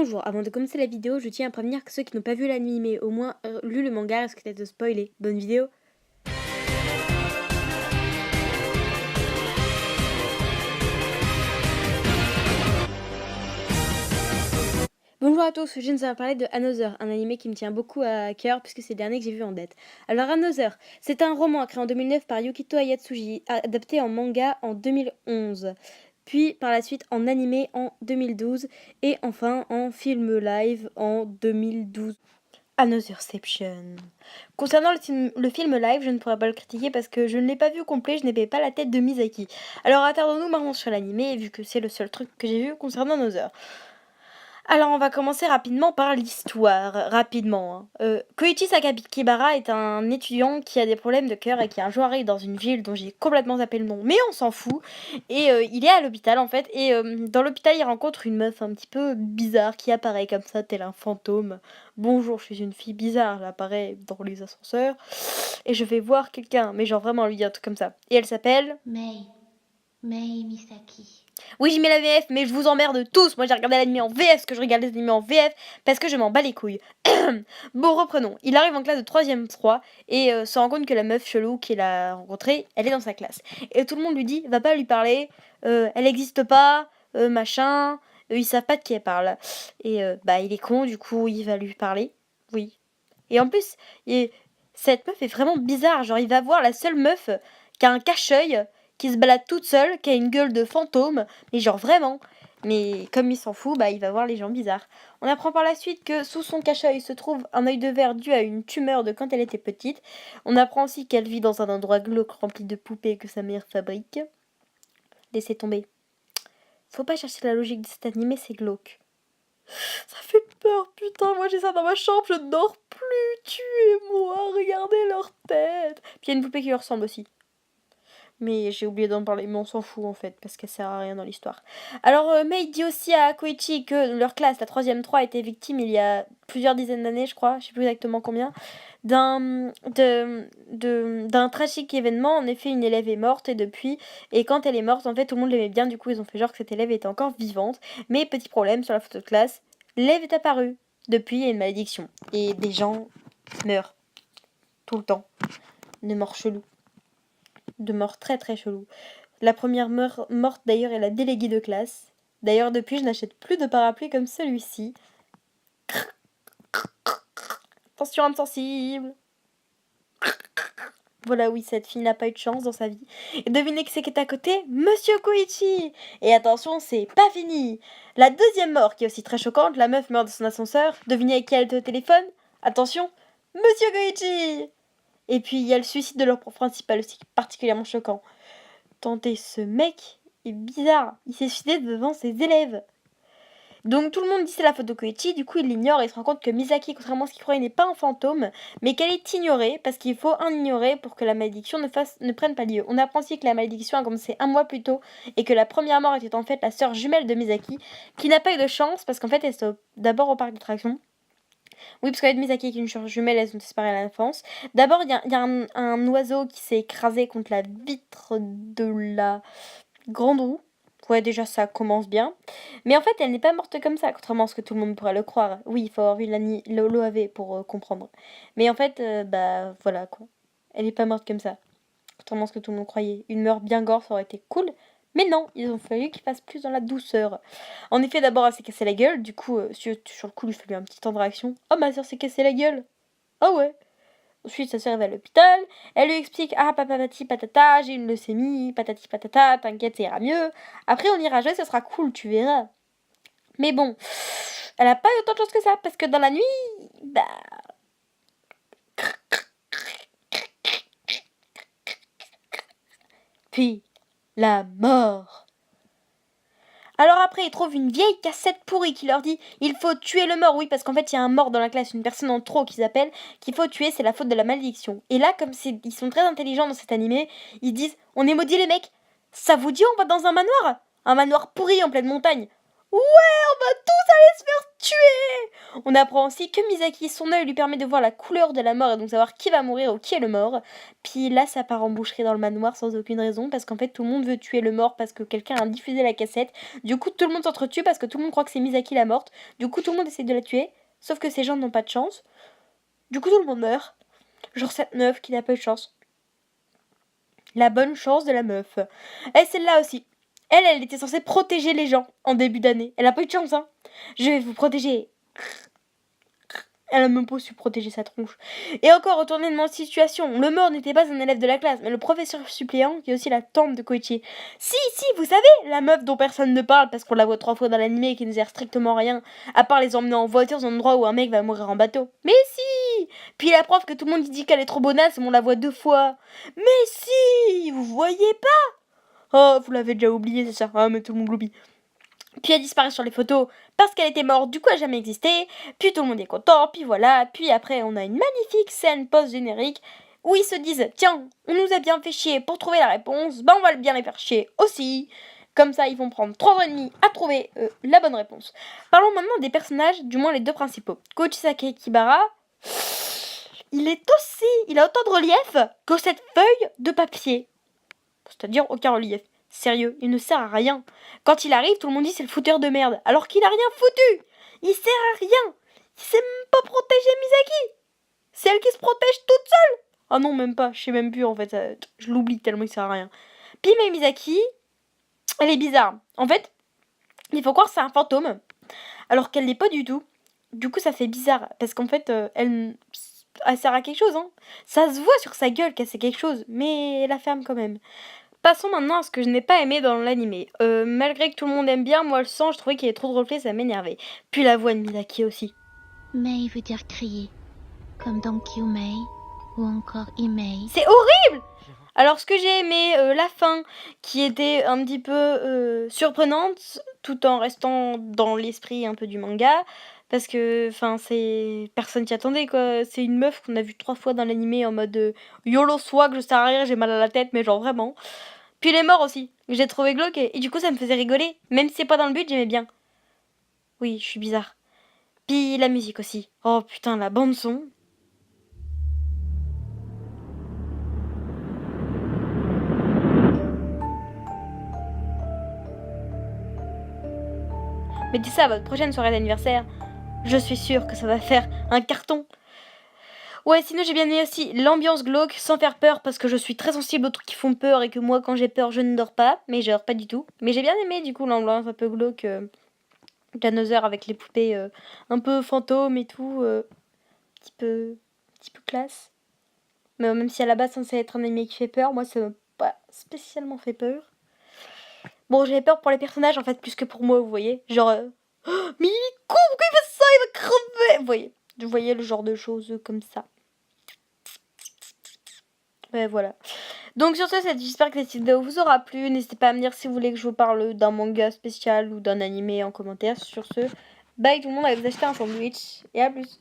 Bonjour, avant de commencer la vidéo, je tiens à prévenir que ceux qui n'ont pas vu l'anime mais au moins lu le manga risquent d'être spoilés. Bonne vidéo. Bonjour à tous, je viens de parler de Another, un anime qui me tient beaucoup à cœur puisque c'est le dernier que j'ai vu en date. Alors Another, c'est un roman créé en 2009 par Yukito Ayatsuji, adapté en manga en 2011, puis par la suite en animé en 2012 et enfin en film live en 2012. Anotherception. Concernant le film live, je ne pourrais pas le critiquer parce que je ne l'ai pas vu au complet, je n'avais pas la tête de Misaki. Alors attardons-nous maintenant sur l'animé, vu que c'est le seul truc que j'ai vu concernant Another. Alors on va commencer rapidement par l'histoire, rapidement. Koichi Sakakibara est un étudiant qui a des problèmes de cœur et qui un jour arrive dans une ville dont j'ai complètement zappé le nom, mais on s'en fout. Et il est à l'hôpital en fait, et dans l'hôpital il rencontre une meuf un petit peu bizarre qui apparaît comme ça, tel un fantôme. Bonjour, je suis une fille bizarre, elle apparaît dans les ascenseurs, et je vais voir quelqu'un, mais genre vraiment lui dire un truc comme ça. Et elle s'appelle... Mei Misaki. Oui, j'y mets la VF, mais je vous emmerde tous. Moi, j'ai regardé l'anime en VF, parce que je regarde les animés en VF, parce que je m'en bats les couilles. Bon, reprenons. Il arrive en classe de 3ème 3 et se rend compte que la meuf chelou qu'il a rencontrée, elle est dans sa classe. Et tout le monde lui dit, va pas lui parler, elle existe pas, machin, ils savent pas de qui elle parle. Et il est con, du coup, il va lui parler. Oui. Et en plus, cette meuf est vraiment bizarre. Genre, il va voir la seule meuf qui a un cache-œil, qui se balade toute seule, qui a une gueule de fantôme, mais genre vraiment. Mais comme il s'en fout, il va voir les gens bizarres. On apprend par la suite que sous son cache-œil se trouve un œil de verre dû à une tumeur de quand elle était petite. On apprend aussi qu'elle vit dans un endroit glauque rempli de poupées que sa mère fabrique. Laissez tomber. Faut pas chercher la logique de cet animé, c'est glauque. Ça fait peur, putain, moi j'ai ça dans ma chambre, je ne dors plus, tuez-moi, regardez leur tête. Puis il y a une poupée qui leur ressemble aussi. Mais j'ai oublié d'en parler, mais on s'en fout en fait, parce qu'elle sert à rien dans l'histoire. Alors Mei dit aussi à Koichi que leur classe, la 3ème 3, a été victime il y a plusieurs dizaines d'années, je crois, je sais plus exactement combien, d'un tragique événement. En effet, une élève est morte et quand elle est morte, en fait, tout le monde l'aimait bien, du coup ils ont fait genre que cette élève était encore vivante. Mais petit problème, sur la photo de classe, l'élève est apparue. Depuis, il y a une malédiction. Et des gens meurent. Tout le temps. De morts chelous. De morts très très chelous. La première morte d'ailleurs est la déléguée de classe. D'ailleurs depuis je n'achète plus de parapluie comme celui-ci. Attention âme sensible. Voilà, oui, cette fille n'a pas eu de chance dans sa vie. Et devinez qui est à côté? Monsieur Koichi. Et attention, c'est pas fini. La deuxième mort qui est aussi très choquante, la meuf meurt dans son ascenseur. Devinez avec qui elle était au téléphone? Attention, Monsieur Koichi. Et puis il y a le suicide de leur prof principal aussi, particulièrement choquant. Attendez, ce mec est bizarre. Il s'est suicidé devant ses élèves. Donc tout le monde dit c'est la faute de Koichi, du coup il l'ignore et se rend compte que Misaki, contrairement à ce qu'il croyait, n'est pas un fantôme, mais qu'elle est ignorée, parce qu'il faut un ignorer pour que la malédiction ne prenne pas lieu. On apprend aussi que la malédiction a commencé 1 mois plus tôt, et que la première mort était en fait la sœur jumelle de Misaki, qui n'a pas eu de chance, parce qu'en fait elle s'est d'abord au parc d'attractions. Oui, parce qu'avec Misaki et une sœur jumelle, elles sont disparues à l'enfance. D'abord, il y a un oiseau qui s'est écrasé contre la vitre de la grande roue. Ouais, déjà, ça commence bien. Mais en fait, elle n'est pas morte comme ça, contrairement à ce que tout le monde pourrait le croire. Oui, il faut avoir vu l'OAV pour comprendre. Mais en fait, voilà, quoi. Elle n'est pas morte comme ça, contrairement à ce que tout le monde croyait. Une mort bien gore, ça aurait été cool. Mais non, ils ont fallu qu'il fasse plus dans la douceur. En effet, d'abord, elle s'est cassée la gueule. Du coup, sur le coup, il lui fallu un petit temps de réaction. Oh, ma soeur s'est cassée la gueule. Ah ouais. Ensuite, sa sœur va à l'hôpital. Elle lui explique: ah, patati patata, j'ai une leucémie, patati patata, t'inquiète, ça ira mieux. Après, on ira jouer, ça sera cool, tu verras. Mais bon, elle a pas eu autant de chance que ça, parce que dans la nuit, puis la mort. Alors après, ils trouvent une vieille cassette pourrie qui leur dit: il faut tuer le mort. Oui, parce qu'en fait, il y a un mort dans la classe, une personne en trop qu'ils appellent, qu'il faut tuer, c'est la faute de la malédiction. Et là, comme ils sont très intelligents dans cet animé, ils disent: on est maudits les mecs, ça vous dit on va dans un manoir? Un manoir pourri en pleine montagne. Ouais, on va tous aller se faire tuer. On apprend aussi que Misaki, son œil lui permet de voir la couleur de la mort et donc savoir qui va mourir ou qui est le mort. Puis là, ça part en boucherie dans le manoir sans aucune raison parce qu'en fait, tout le monde veut tuer le mort parce que quelqu'un a diffusé la cassette. Du coup, tout le monde s'entretue parce que tout le monde croit que c'est Misaki la morte. Du coup, tout le monde essaie de la tuer, sauf que ces gens n'ont pas de chance. Du coup, tout le monde meurt. Genre cette meuf qui n'a pas eu de chance. La bonne chance de la meuf. Et celle-là aussi. Elle était censée protéger les gens en début d'année. Elle a pas eu de chance, hein. Je vais vous protéger. Elle a même pas su protéger sa tronche. Et encore, retournement de situation. Le mort n'était pas un élève de la classe, mais le professeur suppléant qui est aussi la tante de Koichi. Si, vous savez, la meuf dont personne ne parle parce qu'on la voit 3 fois dans l'animé et qui ne sert strictement à rien, à part les emmener en voiture dans un endroit où un mec va mourir en bateau. Mais si. Puis la prof que tout le monde dit qu'elle est trop bonasse, mais on la voit 2 fois. Mais si, vous voyez pas. Oh, vous l'avez déjà oublié, c'est ça. Ah, mais tout le monde l'oublie. Puis elle disparaît sur les photos parce qu'elle était morte, du coup elle n'a jamais existé. Puis tout le monde est content, puis voilà. Puis après on a une magnifique scène post-générique où ils se disent tiens, on nous a bien fait chier pour trouver la réponse, bah on va bien les faire chier aussi. Comme ça ils vont prendre 3 ans et demi à trouver la bonne réponse. Parlons maintenant des personnages, du moins les 2 principaux. Koichi Sakakibara, il a autant de relief que cette feuille de papier. C'est-à-dire aucun relief. Sérieux, il ne sert à rien. Quand il arrive, tout le monde dit c'est le fouteur de merde, alors qu'il a rien foutu. Il sert à rien. Il sait même pas protéger Misaki. C'est elle qui se protège toute seule. Ah non, même pas. Je sais même plus en fait. Je l'oublie tellement il sert à rien. Puis mais Misaki, elle est bizarre. En fait, il faut croire que c'est un fantôme, alors qu'elle n'est pas du tout. Du coup, ça fait bizarre parce qu'en fait, elle sert à quelque chose. Hein. Ça se voit sur sa gueule qu'elle sait quelque chose, mais elle la ferme quand même. Passons maintenant à ce que je n'ai pas aimé dans l'animé. Malgré que tout le monde aime bien, moi le sang, je trouvais qu'il y avait trop de reflets, ça m'énervait. Puis la voix de Misaki aussi. Mei veut dire crier, comme dans Kyumei ou encore Imei. C'est horrible. Alors ce que j'ai aimé, la fin, qui était un petit peu surprenante, tout en restant dans l'esprit un peu du manga. Parce que, enfin, c'est... Personne s'y attendait, quoi. C'est une meuf qu'on a vue 3 fois dans l'animé en mode YOLO swag, je sers à rien, j'ai mal à la tête, mais genre vraiment. Puis les morts aussi, que j'ai trouvé glauque et du coup ça me faisait rigoler. Même si c'est pas dans le but, j'aimais bien. Oui, je suis bizarre. Puis la musique aussi. Oh putain, la bande son. Mais dis ça à votre prochaine soirée d'anniversaire. Je suis sûre que ça va faire un carton. Ouais, sinon j'ai bien aimé aussi l'ambiance glauque sans faire peur parce que je suis très sensible aux trucs qui font peur et que moi quand j'ai peur je ne dors pas. Mais je dors pas du tout. Mais j'ai bien aimé du coup l'ambiance un peu glauque d'Another avec les poupées un peu fantômes et tout. Un petit peu classe. Mais même si à la base c'est censé être un anime qui fait peur, moi ça m'a pas spécialement fait peur. Bon, j'avais peur pour les personnages en fait plus que pour moi, vous voyez. Genre, oh, mais il est con, pourquoi il fait ça, il va crever. Vous voyez le genre de choses comme ça. Ouais, voilà. Donc sur ce, j'espère que cette vidéo vous aura plu. N'hésitez pas à me dire si vous voulez que je vous parle d'un manga spécial ou d'un animé en commentaire. Sur ce, bye tout le monde, allez vous acheter un sandwich et à plus.